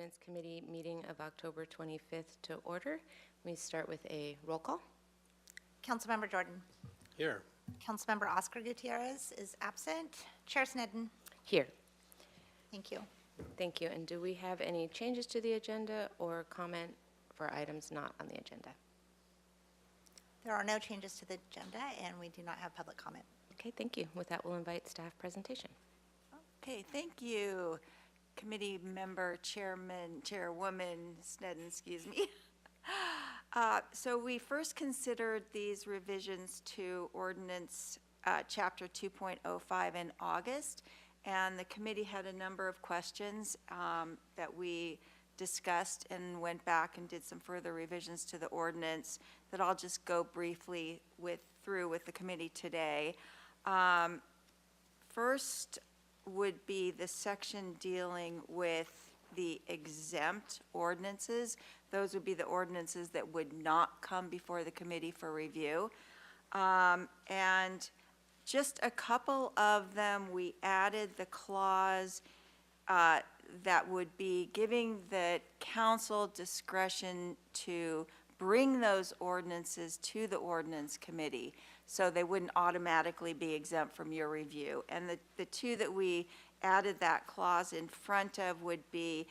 Ordinance Committee meeting of October 25th to order. We start with a roll call. Councilmember Jordan. Here. Councilmember Oscar Gutierrez is absent. Chair Snedden. Here. Thank you. Thank you. And do we have any changes to the agenda or comment for items not on the agenda? There are no changes to the agenda, and we do not have public comment. Okay, thank you. With that, we'll invite staff presentation. Okay, thank you, committee member, chairwoman Snedden, excuse me. So we first considered these revisions to ordinance chapter 2.05 in August, and the committee had a number of questions that we discussed and went back and did some further revisions to the ordinance that I'll just go briefly through with the committee today. First would be the section dealing with the exempt ordinances. Those would be the ordinances that would not come before the committee for review. And just a couple of them, we added the clause that would be giving the council discretion to bring those ordinances to the ordinance committee, so they wouldn't automatically be exempt from your review. And the two that we added that clause in front of would be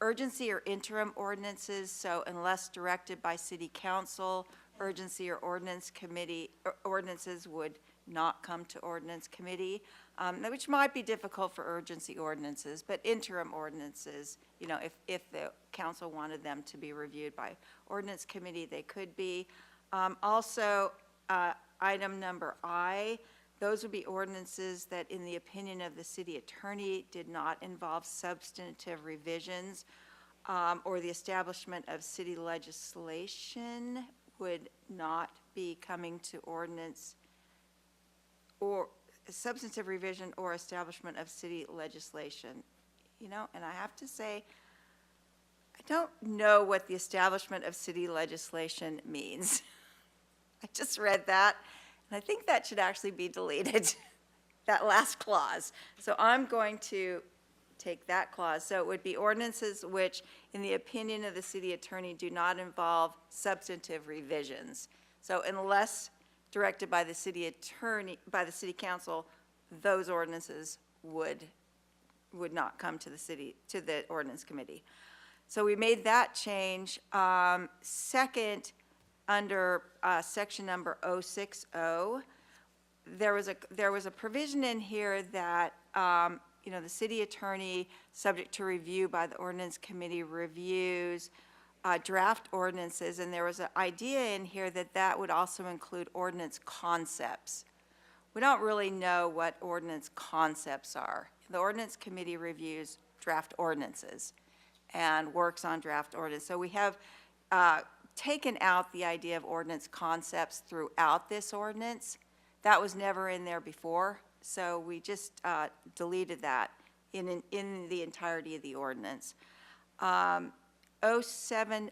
urgency or interim ordinances, so unless directed by city council, urgency or ordinance committee ordinances would not come to ordinance committee, which might be difficult for urgency ordinances, but interim ordinances, you know, if the council wanted them to be reviewed by ordinance committee, they could be. Also, item number I, those would be ordinances that, in the opinion of the city attorney, did not involve substantive revisions, or the establishment of city legislation would not be coming to ordinance, or substantive revision or establishment of city legislation. You know, and I have to say, I don't know what the establishment of city legislation means. I just read that, and I think that should actually be deleted, that last clause. So I'm going to take that clause. So it would be ordinances which, in the opinion of the city attorney, do not involve substantive revisions. So unless directed by the city attorney, by the city council, those ordinances would not come to the ordinance committee. So we made that change. Second, under section number 060, there was a provision in here that you know, the city attorney, subject to review by the ordinance committee, reviews draft ordinances, and there was an idea in here that that would also include ordinance concepts. We don't really know what ordinance concepts are. The ordinance committee reviews draft ordinances and works on draft ordinance. So we have taken out the idea of ordinance concepts throughout this ordinance. That was never in there before, so we just deleted that in the entirety of the ordinance. 070,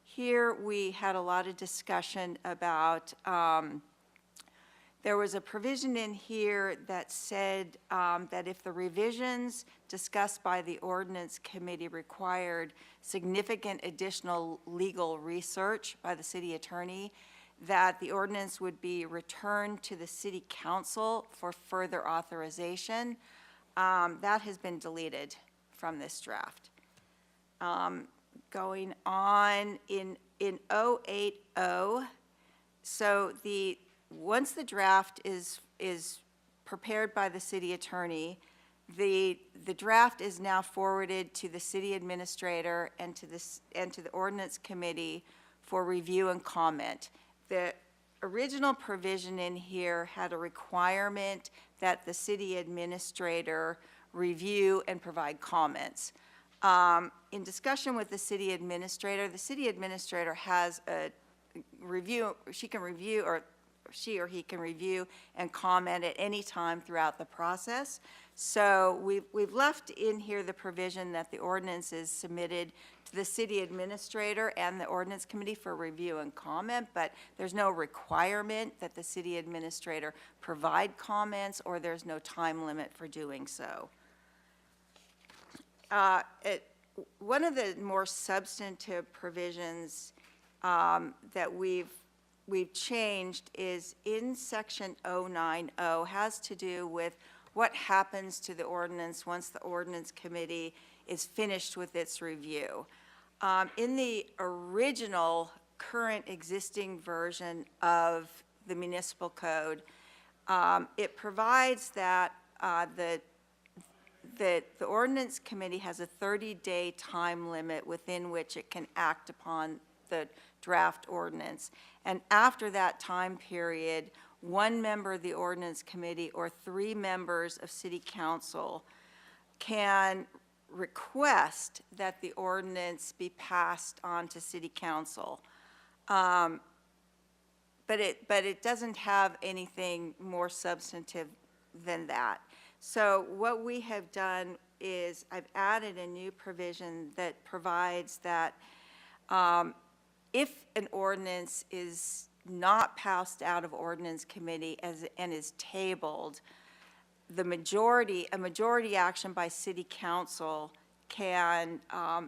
here we had a lot of discussion about, there was a provision in here that said that if the revisions discussed by the ordinance committee required significant additional legal research by the city attorney, that the ordinance would be returned to the city council for further authorization. That has been deleted from this draft. Going on in 080, so once the draft is prepared by the city attorney, the draft is now forwarded to the city administrator and to the ordinance committee for review and comment. The original provision in here had a requirement that the city administrator review and provide comments. In discussion with the city administrator has a review, she or he can review and comment at any time throughout the process. So we've left in here the provision that the ordinance is submitted to the city administrator and the ordinance committee for review and comment, but there's no requirement that the city administrator provide comments, or there's no time limit for doing so. One of the more substantive provisions that we've changed is in section 090, has to do with what happens to the ordinance once the ordinance committee is finished with its review. In the original current existing version of the municipal code, it provides that the ordinance committee has a 30-day time limit within which it can act upon the draft ordinance. And after that time period, one member of the ordinance committee or 3 members of city council can request that the ordinance be passed on to city council. But it doesn't have anything more substantive than that. So what we have done is I've added a new provision that provides that if an ordinance is not passed out of ordinance committee and is tabled, a majority action by city council can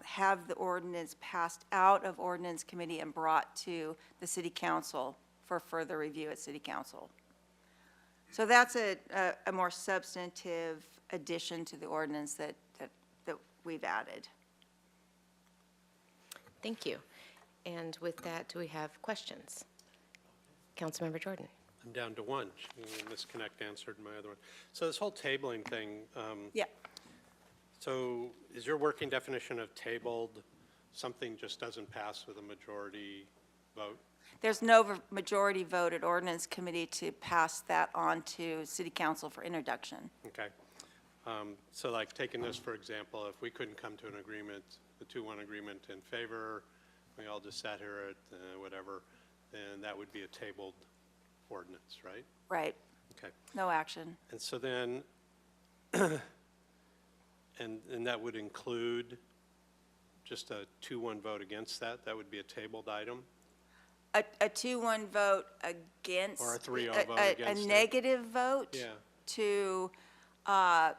have the ordinance passed out of ordinance committee and brought to the city council for further review at city council. So that's a more substantive addition to the ordinance that we've added. Thank you. And with that, do we have questions? Councilmember Jordan. I'm down to one. Ms. Connect answered my other one. So this whole tabling thing, Yeah. so is your working definition of tabled something just doesn't pass with a majority vote? There's no majority vote at ordinance committee to pass that on to city council for introduction. Okay. So like taking this, for example, if we couldn't come to an agreement, a 2-1 agreement in favor, we all just sat here at whatever, then that would be a tabled ordinance, right? Right. Okay. No action. And so then, and that would include just a 2-1 vote against that? That would be a tabled item? A 2-1 vote against. Or a 3-0 vote against A it. negative vote? Yeah. To, no,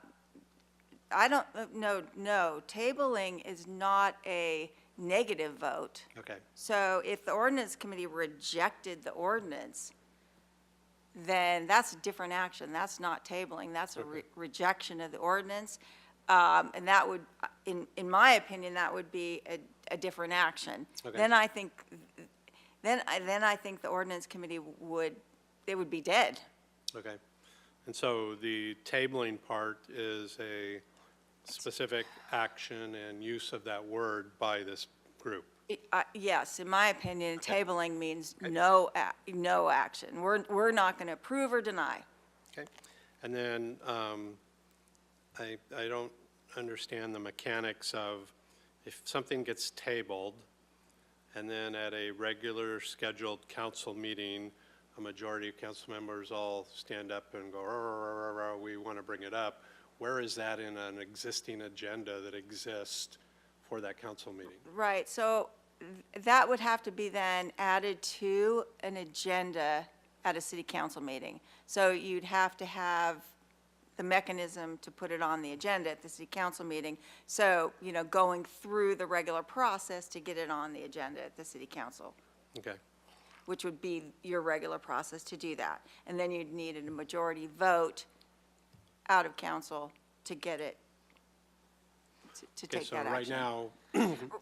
tabling is not a negative vote. Okay. So if the ordinance committee rejected the ordinance, then that's a different action. That's not tabling, that's a rejection of the ordinance. And that would, in my opinion, that would be a different action. Okay. Then I think the ordinance committee would be dead. Okay. And so the tabling part is a specific action and use of that word by this group. Yes, in my opinion, tabling means no action. We're not going to approve or deny. Okay. And then I don't understand the mechanics of if something gets tabled and then at a regular scheduled council meeting, a majority of council members all stand up and go, "Rah, rah, rah, we want to bring it up." Where is that in an existing agenda that exists for that council meeting? Right, so that would have to be then added to an agenda at a city council meeting. So you'd have to have the mechanism to put it on the agenda at the city council meeting. So, going through the regular process to get it on the agenda at the city council, Okay. which would be your regular process to do that. And then you'd need a majority vote out of council to get it, to take that action. Okay, so right now,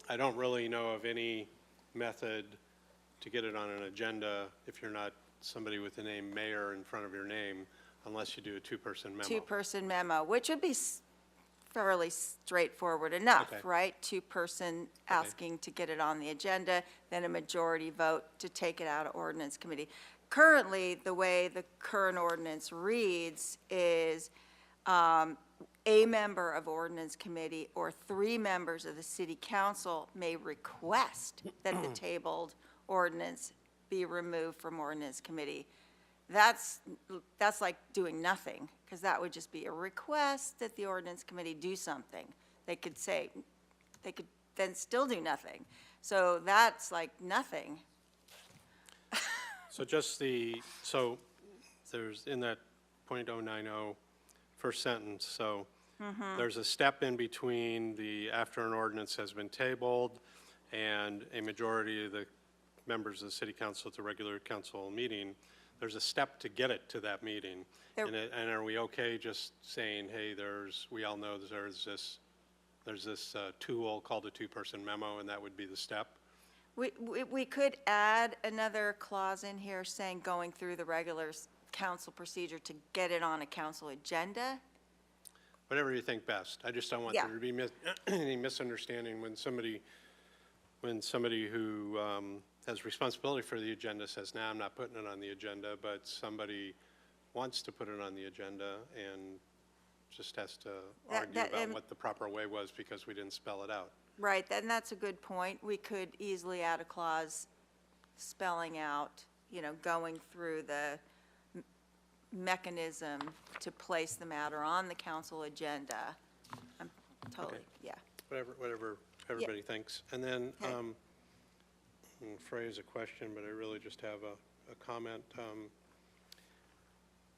I don't really know of any method to get it on an agenda if you're not somebody with the name mayor in front of your name, unless you do a 2-person memo. 2-person memo, which would be fairly straightforward enough, Okay. right? 2-person asking to get it on the agenda, then a majority vote to take it out of ordinance committee. Currently, the way the current ordinance reads is a member of ordinance committee or 3 members of the city council may request that the tabled ordinance be removed from ordinance committee. That's like doing nothing, because that would just be a request that the ordinance committee do something. They could then still do nothing. So that's like nothing. So so there's in that .090 first sentence, so There's a step in between after an ordinance has been tabled and a majority of the members of the city council at the regular council meeting, there's a step to get it to that meeting. There- And are we okay just saying, hey, we all know there's this tool called a two-person memo, and that would be the step? We could add another clause in here saying going through the regular council procedure to get it on a council agenda. Whatever you think best. I just don't want Yeah. there to be any misunderstanding when somebody who has responsibility for the agenda says, nah, I'm not putting it on the agenda, but somebody wants to put it on the agenda and just has to argue about what the proper way was because we didn't spell it out. Right, and that's a good point. We could easily add a clause spelling out, going through the mechanism to place the matter on the council agenda. I'm totally, Okay. yeah. Whatever everybody thinks. And then, Okay. I'll phrase a question, but I really just have a comment.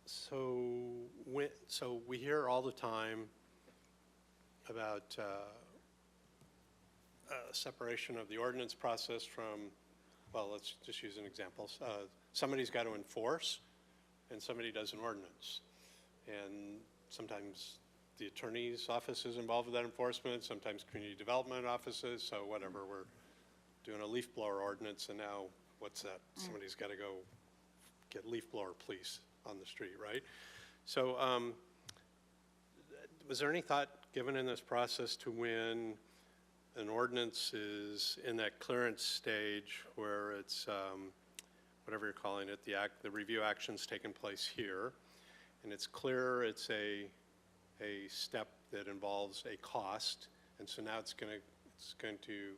So we hear all the time about separation of the ordinance process from, well, let's just use an example. Somebody's got to enforce, and somebody does an ordinance. And sometimes the attorney's office is involved with that enforcement, sometimes community development offices, so whatever, we're doing a leaf blower ordinance, and now, what's that? Somebody's got to go get leaf blower police on the street, right? So was there any thought given in this process to when an ordinance is in that clearance stage where it's, whatever you're calling it, the review action's taken place here, and it's clear it's a step that involves a cost, and so now it's going to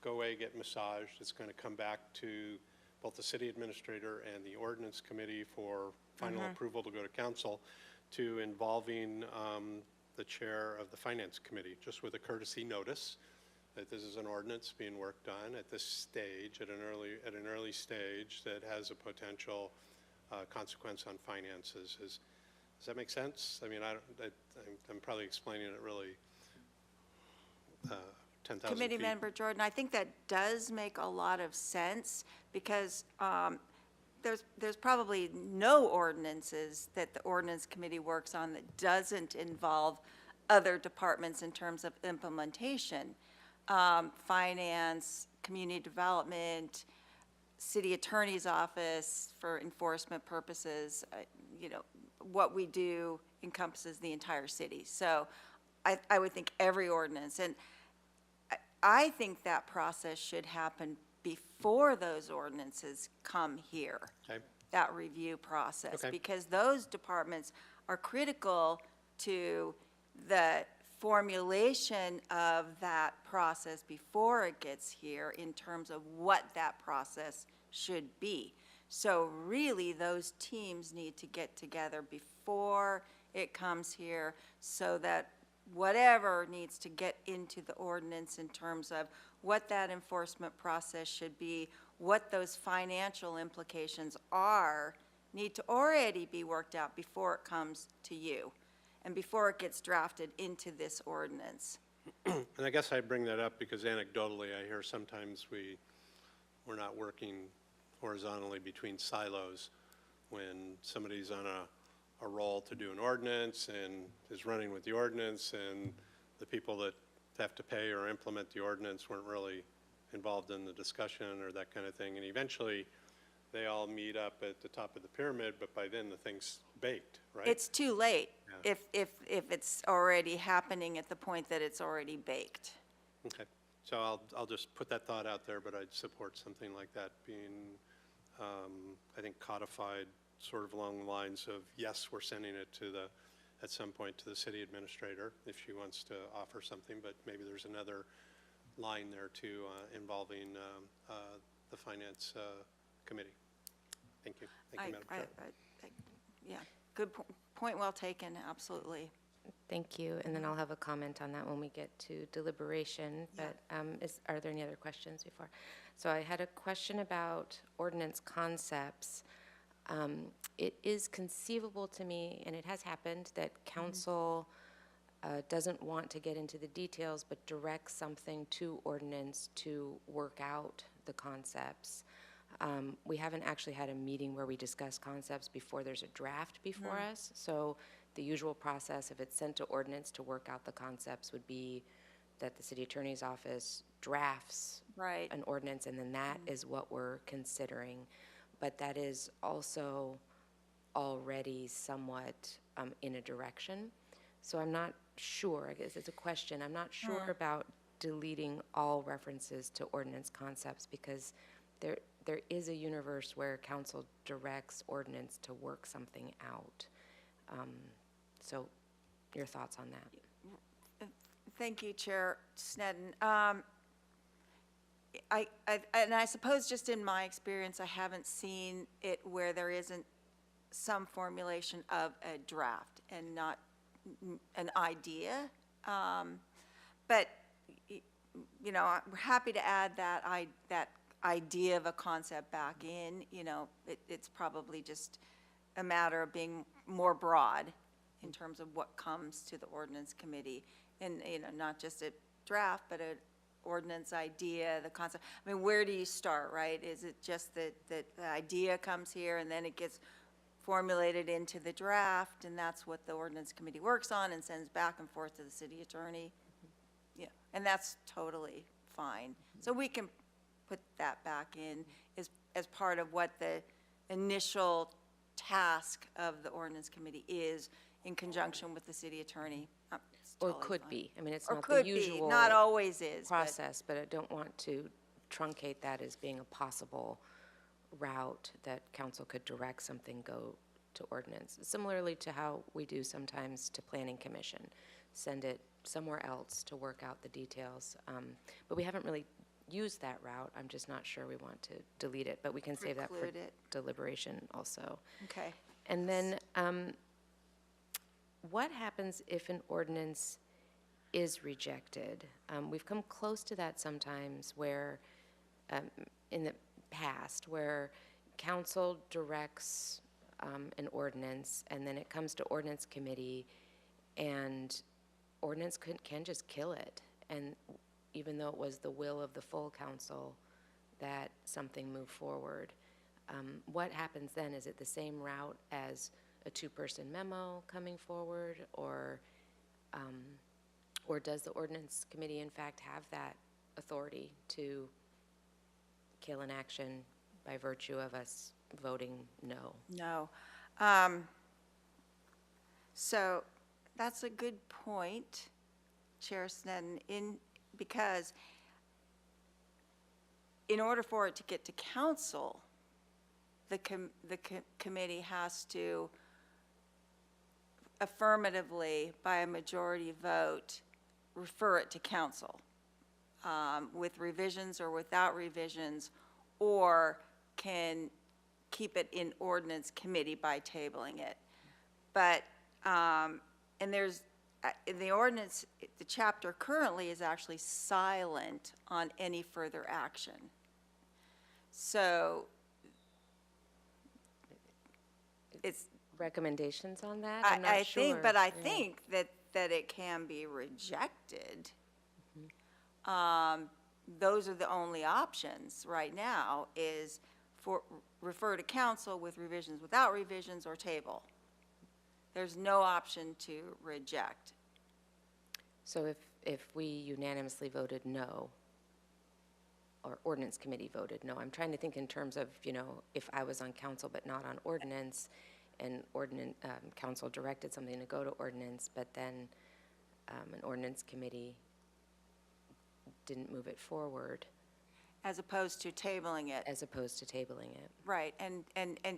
go away, get massaged, it's going to come back to both the city administrator and the ordinance committee for final approval to go to council, to involving the chair of the finance committee, just with a courtesy notice that this is an ordinance being worked on at this stage, at an early stage that has a potential consequence on finances. Does that make sense? I mean, I'm probably explaining it really 10,000 feet. Committee Member Jordan, I think that does make a lot of sense because there's probably no ordinances that the ordinance committee works on that doesn't involve other departments in terms of implementation. Finance, community development, city attorney's office for enforcement purposes, what we do encompasses the entire city. So I would think every ordinance, and I think that process should happen before those ordinances come here. Okay. That review process. Okay. Because those departments are critical to the formulation of that process before it gets here in terms of what that process should be. So really, those teams need to get together before it comes here so that whatever needs to get into the ordinance in terms of what that enforcement process should be, what those financial implications are, need to already be worked out before it comes to you and before it gets drafted into this ordinance. And I guess I bring that up because anecdotally, I hear sometimes we're not working horizontally between silos when somebody's on a roll to do an ordinance and is running with the ordinance, and the people that have to pay or implement the ordinance weren't really involved in the discussion or that kind of thing. And eventually, they all meet up at the top of the pyramid, but by then the thing's baked, right? It's too late Yeah. if it's already happening at the point that it's already baked. Okay, so I'll just put that thought out there, but I'd support something like that being, I think, codified sort of along the lines of, yes, we're sending it at some point to the city administrator if she wants to offer something, but maybe there's another line there too involving the finance committee. Thank you. Thank you, Madam Chair. Yeah, good point, well taken, absolutely. Thank you, and then I'll have a comment on that when we get to deliberation, but are there any other questions before? So I had a question about ordinance concepts. It is conceivable to me, and it has happened, that council doesn't want to get into the details, but directs something to ordinance to work out the concepts. We haven't actually had a meeting where we discuss concepts before there's a draft before us. So the usual process, if it's sent to ordinance to work out the concepts, would be that the city attorney's office drafts Right. an ordinance, and then that is what we're considering. But that is also already somewhat in a direction. So I'm not sure, I guess it's a question, I'm not sure about deleting all references to ordinance concepts, because there is a universe where council directs ordinance to work something out. So your thoughts on that? Thank you, Chair Sneddon. And I suppose just in my experience, I haven't seen it where there isn't some formulation of a draft and not an idea. But, you know, we're happy to add that idea of a concept back in. You know, it's probably just a matter of being more broad in terms of what comes to the ordinance committee. And, you know, not just a draft, but an ordinance idea, the concept. I mean, where do you start, right? Is it just that the idea comes here and then it gets formulated into the draft, and that's what the ordinance committee works on and sends back and forth to the city attorney? Yeah, and that's totally fine. So we can put that back in as part of what the initial task of the ordinance committee is in conjunction with the city attorney. It's Or totally could fine. be. I mean, it's Or not the could be, usual not always is, but process, but I don't want to truncate that as being a possible route that council could direct something go to ordinance. Similarly to how we do sometimes to planning commission, send it somewhere else to work out the details. But we haven't really used that route. I'm just not sure we want to delete it, but we can save that for Preclude it. deliberation also. okay. And then, what happens if an ordinance is rejected? We've come close to that sometimes where, in the past, where council directs an ordinance, and then it comes to ordinance committee, and ordinance can just kill it. And even though it was the will of the full council that something move forward, what happens then? Is it the same route as a two-person memo coming forward, or does the ordinance committee in fact have that authority to kill an action by virtue of us voting no? No. So that's a good point, Chair Sneddon, because in order for it to get to council, the committee has to affirmatively, by a majority vote, refer it to council with revisions or without revisions, or can keep it in ordinance committee by tabling it. But, and there's, in the ordinance, the chapter currently is actually silent on any further action. So it's, Recommendations on that? I'm not I sure. think, but I Yeah. think that it can be rejected. Those are the only options right now, is for, refer to council with revisions, without revisions, or table. There's no option to reject. So if we unanimously voted no, or ordinance committee voted no, I'm trying to think in terms of, you know, if I was on council but not on ordinance, and council directed something to go to ordinance, but then an ordinance committee didn't move it forward, As opposed to tabling it. as opposed to tabling it. Right, and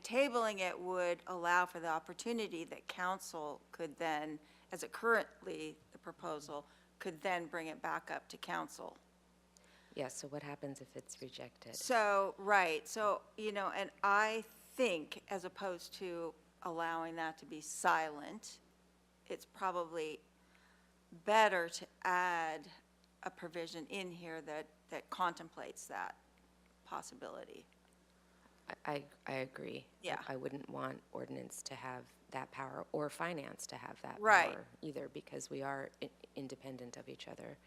tabling it would allow for the opportunity that council could then, as it currently, the proposal, could then bring it back up to council. Yes, so what happens if it's rejected? So, right, so, you know, and I think, as opposed to allowing that to be silent, it's probably better to add a provision in here that contemplates that possibility. I agree. Yeah. I wouldn't want ordinance to have that power or finance to have that Right. power either, because we are independent of each other.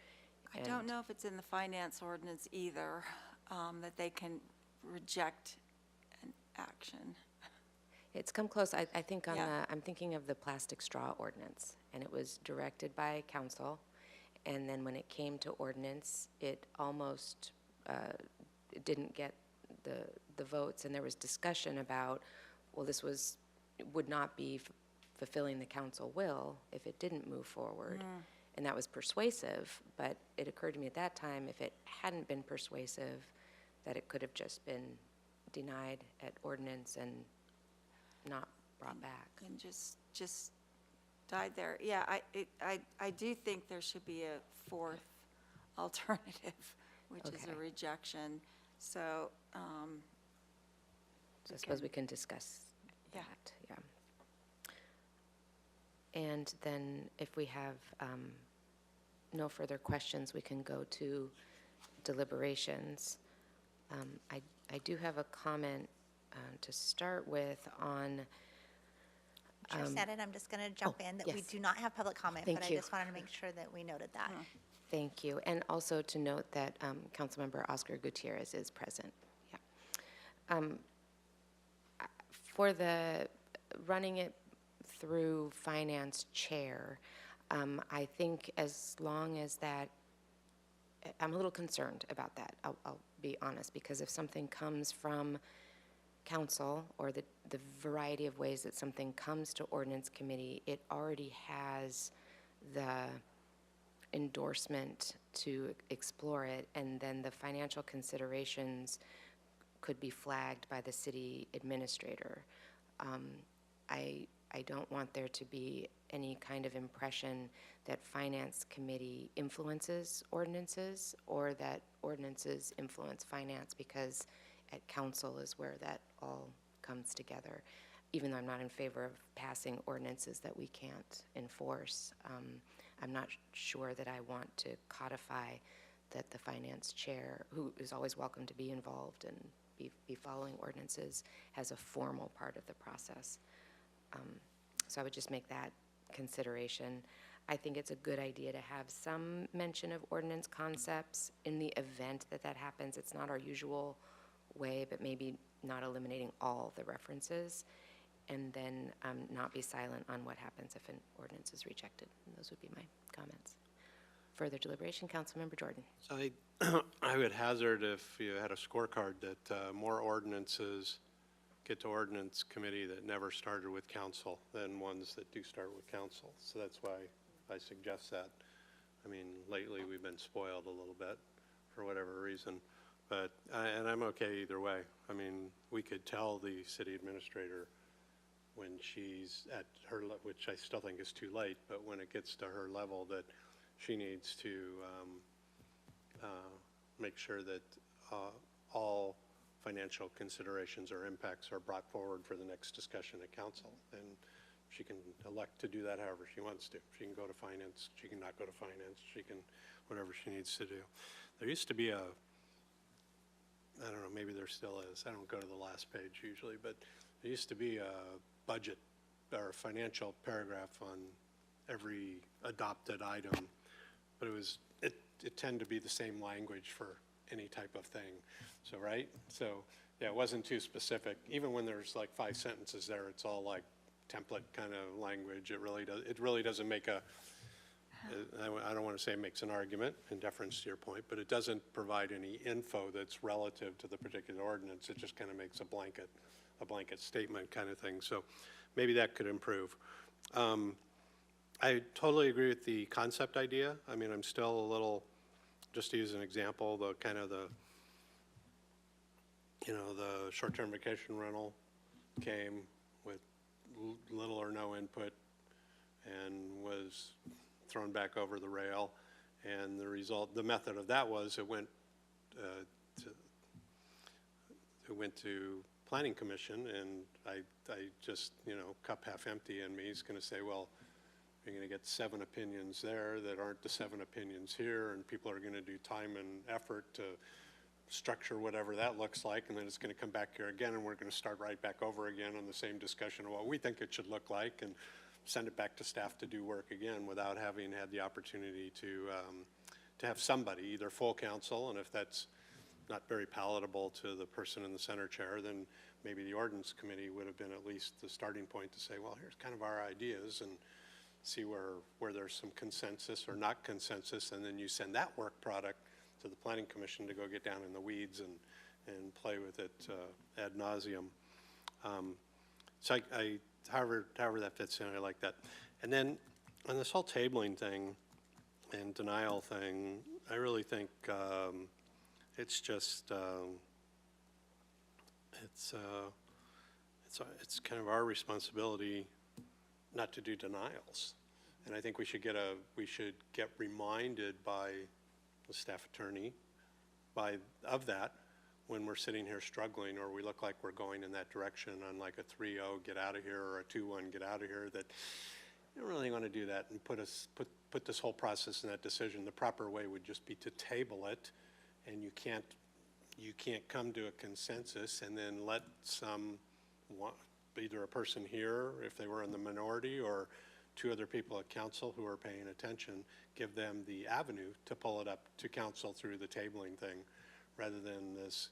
I don't And- know if it's in the finance ordinance either, that they can reject an action. It's come close, I think on Yeah. I'm thinking of the plastic straw ordinance, and it was directed by council, and then when it came to ordinance, it almost it didn't get the votes, and there was discussion about, well, this would not be fulfilling the council will if it didn't move forward. And that was persuasive, but it occurred to me at that time, if it hadn't been persuasive, that it could have just been denied at ordinance and not brought back. And just died there. Yeah, I do think there should be a fourth alternative, which is a Okay. rejection. So, So I suppose we can discuss Yeah. that, yeah. And then if we have no further questions, we can go to deliberations. I do have a comment to start with on, Chair Shannon, I'm just going to jump in that we yes. do not have public comment, Thank but I you. just wanted to make sure that we noted that. thank you, and also to note that Councilmember Oscar Gutierrez is present, yeah. For the running it through finance chair, I think as long as that, I'm a little concerned about that, I'll be honest, because if something comes from council, or the variety of ways that something comes to ordinance committee, it already has the endorsement to explore it, and then the financial considerations could be flagged by the city administrator. I don't want there to be any kind of impression that finance committee influences ordinances, or that ordinances influence finance, because at council is where that all comes together. Even though I'm not in favor of passing ordinances that we can't enforce, I'm not sure that I want to codify that the finance chair, who is always welcome to be involved and be following ordinances, has a formal part of the process. So I would just make that consideration. I think it's a good idea to have some mention of ordinance concepts in the event that that happens. It's not our usual way, but maybe not eliminating all the references, and then not be silent on what happens if an ordinance is rejected. And those would be my comments. Further deliberation, Councilmember Jordan. So I would hazard, if you had a scorecard, that more ordinances get to ordinance committee that never started with council than ones that do start with council. So that's why I suggest that. I mean, lately, we've been spoiled a little bit for whatever reason. But, and I'm okay either way. I mean, we could tell the city administrator when she's at her, which I still think is too late, but when it gets to her level, that she needs to make sure that all financial considerations or impacts are brought forward for the next discussion at council. And she can elect to do that however she wants to. She can go to finance, she can not go to finance, she can, whatever she needs to do. There used to be I don't know, maybe there still is. I don't go to the last page usually, but there used to be a budget or a financial paragraph on every adopted item, but it tended to be the same language for any type of thing. So, right? So, yeah, it wasn't too specific. Even when there's like 5 sentences there, it's all like template kind of language. It really doesn't make I don't want to say it makes an argument in deference to your point, but it doesn't provide any info that's relative to the particular ordinance. It just kind of makes a blanket statement kind of thing. So maybe that could improve. I totally agree with the concept idea. I mean, I'm still a little, just to use an example, the short-term vacation rental came with little or no input and was thrown back over the rail, and the method of that was it went to Planning Commission, and I just, cup half empty in me is going to say, well, you're going to get 7 opinions there that aren't the 7 opinions here, and people are going to do time and effort to structure whatever that looks like, and then it's going to come back here again, and we're going to start right back over again on the same discussion of what we think it should look like, and send it back to staff to do work again without having had the opportunity to have somebody, either full council, and if that's not very palatable to the person in the center chair, then maybe the ordinance committee would have been at least the starting point to say, well, here's kind of our ideas, and see where there's some consensus or not consensus, and then you send that work product to the planning commission to go get down in the weeds and play with it ad nauseum. So however that fits in, I like that. And then on this whole tabling thing and denial thing, I really think it's just it's kind of our responsibility not to do denials. And I think we should get reminded by the staff attorney of that when we're sitting here struggling, or we look like we're going in that direction on like a 3-0 get out of here or a 2-1 get out of here, that you don't really want to do that and put this whole process in that decision. The proper way would just be to table it, and you can't come to a consensus and then let either a person here, if they were in the minority, or 2 other people at council who are paying attention, give them the avenue to pull it up to council through the tabling thing, rather than this,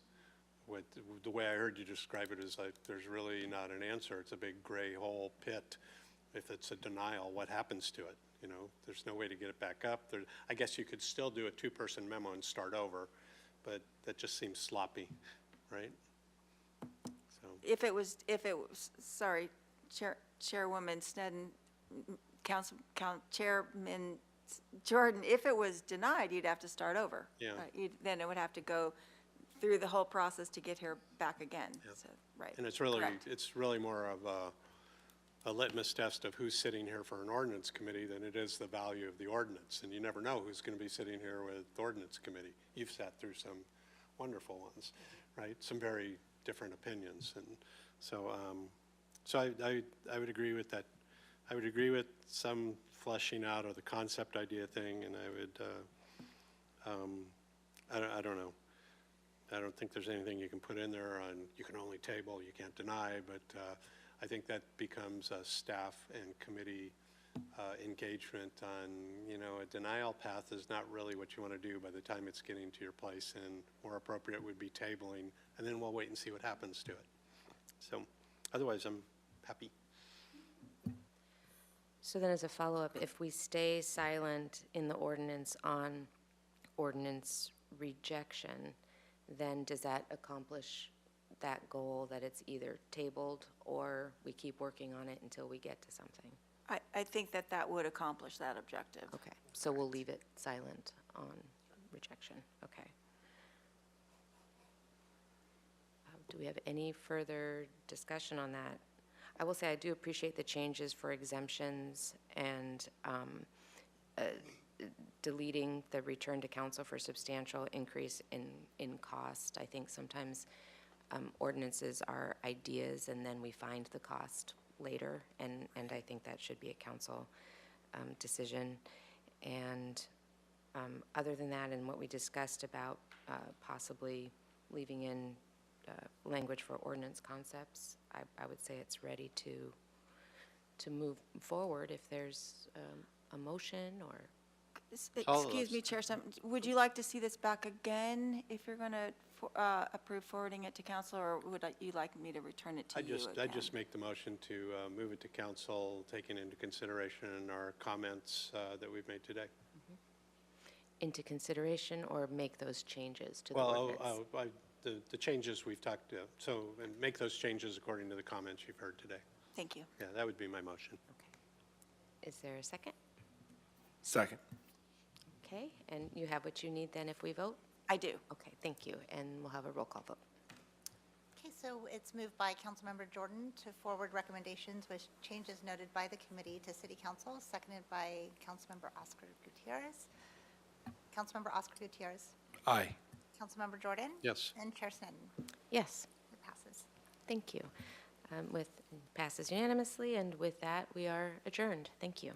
the way I heard you describe it is like there's really not an answer. It's a big gray hole pit. If it's a denial, what happens to it? You know, there's no way to get it back up. I guess you could still do a 2-person memo and start over, but that just seems sloppy, right? So. If it was, sorry, Chairwoman Sneddon, Chairman Jordan, if it was denied, you'd have to start over. Yeah. Then it would have to go through the whole process to get here back again. Yep. So, right. And it's Correct. really more of a litmus test of who's sitting here for an ordinance committee than it is the value of the ordinance. And you never know who's going to be sitting here with the ordinance committee. You've sat through some wonderful ones, right? Some very different opinions. And so, I would agree with that. I would agree with some fleshing out of the concept idea thing, and I would, I don't know. I don't think there's anything you can put in there on you can only table, you can't deny, but I think that becomes a staff and committee engagement on, a denial path is not really what you want to do by the time it's getting to your place, and more appropriate would be tabling, and then we'll wait and see what happens to it. So otherwise, I'm happy. So then as a follow-up, if we stay silent in the ordinance on ordinance rejection, then does that accomplish that goal that it's either tabled or we keep working on it until we get to something? I think that would accomplish that objective. Okay, so we'll leave it silent on rejection, okay. Do we have any further discussion on that? I will say I do appreciate the changes for exemptions and deleting the return to council for substantial increase in cost. I think sometimes ordinances are ideas and then we find the cost later, and I think that should be a council decision. And other than that, and what we discussed about possibly leaving in language for ordinance concepts, I would say it's ready to move forward if there's a motion or. Excuse me, Chair, would you like to see this back again if you're going to approve forwarding it to council, or would you like me to return it to you again? I just make the motion to move it to council, taking into consideration our comments that we've made today. Into consideration or make those changes to the ordinance? The changes we've talked to, and make those changes according to the comments you've heard today. Thank you. Yeah, that would be my motion. Okay. Is there a second? Second. Okay, and you have what you need then if we vote? I do. Okay, thank you, and we'll have a roll call vote. Okay, so it's moved by Councilmember Jordan to forward recommendations with changes noted by the committee to City Council, seconded by Councilmember Oscar Gutierrez. Councilmember Oscar Gutierrez. Aye. Councilmember Jordan. Yes. And Chair Sneddon. Yes, It passes. thank you. Passes unanimously, and with that, we are adjourned. Thank you.